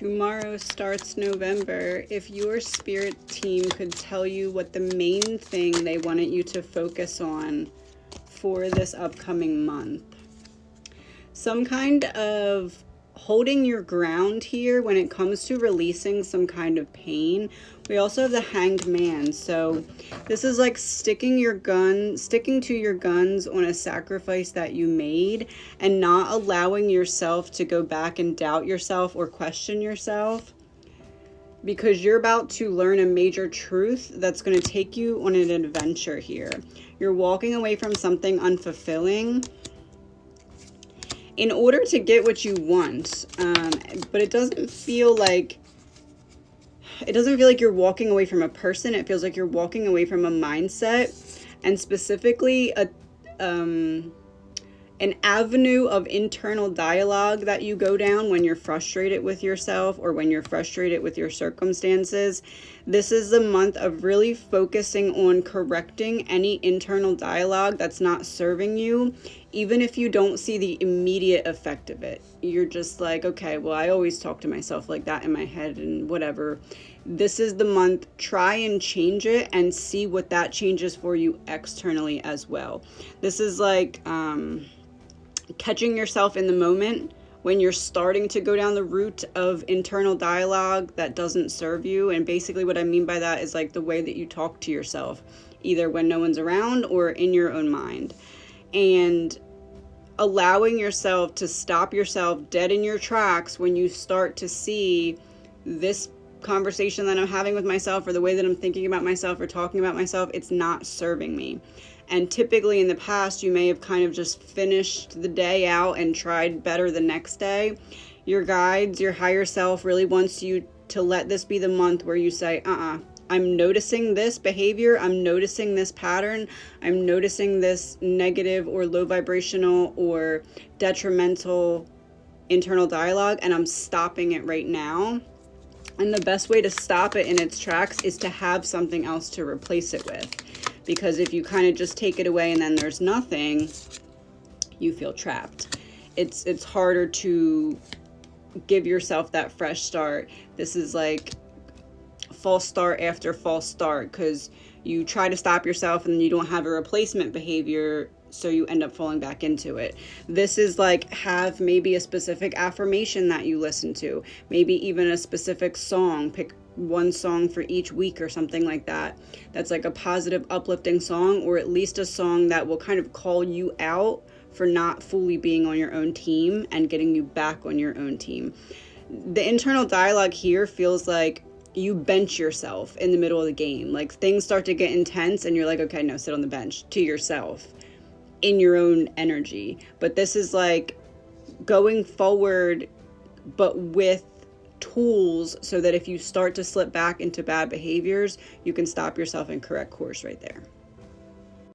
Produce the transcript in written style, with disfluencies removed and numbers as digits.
Tomorrow starts November. If your spirit team could tell you what the main thing they wanted you to focus on for this upcoming month. Some kind of holding your ground here when it comes to releasing some kind of pain. We also have the Hanged Man. So this is like sticking to your guns on a sacrifice that you made and not allowing yourself to go back and doubt yourself or question yourself, because you're about to learn a major truth that's going to take you on an adventure here. You're walking away from something unfulfilling in order to get what you want, but it doesn't feel like you're walking away from a person. It feels like you're walking away from a mindset, and specifically an avenue of internal dialogue that you go down when you're frustrated with yourself or when you're frustrated with your circumstances. This is the month of really focusing on correcting any internal dialogue that's not serving you, even if you don't see the immediate effect of it. You're just like, okay, well, I always talk to myself like that in my head and whatever. This is the month. Try and change it and see what that changes for you externally as well. This is like catching yourself in the moment when you're starting to go down the route of internal dialogue that doesn't serve you. And basically what I mean by that is like the way that you talk to yourself, either when no one's around or in your own mind. And allowing yourself to stop yourself dead in your tracks when you start to see this conversation that I'm having with myself, or the way that I'm thinking about myself or talking about myself, it's not serving me. And typically in the past, you may have kind of just finished the day out and tried better the next day. Your guides, your higher self really wants you to let this be the month where you say, I'm noticing this behavior, I'm noticing this pattern, I'm noticing this negative or low vibrational or detrimental internal dialogue, and I'm stopping it right now. And the best way to stop it in its tracks is to have something else to replace it with. Because if you kind of just take it away and then there's nothing, you feel trapped. It's harder to give yourself that fresh start. This is like false start after false start, because you try to stop yourself and then you don't have a replacement behavior, so you end up falling back into it. This is like, have maybe a specific affirmation that you listen to, maybe even a specific song. Pick one song for each week or something like that. That's like a positive, uplifting song, or at least a song that will kind of call you out for not fully being on your own team and getting you back on your own team. The internal dialogue here feels like you bench yourself in the middle of the game. Like things start to get intense and you're like, okay, no, sit on the bench, to yourself in your own energy. But this is like going forward, but with tools, so that if you start to slip back into bad behaviors, you can stop yourself and correct course right there.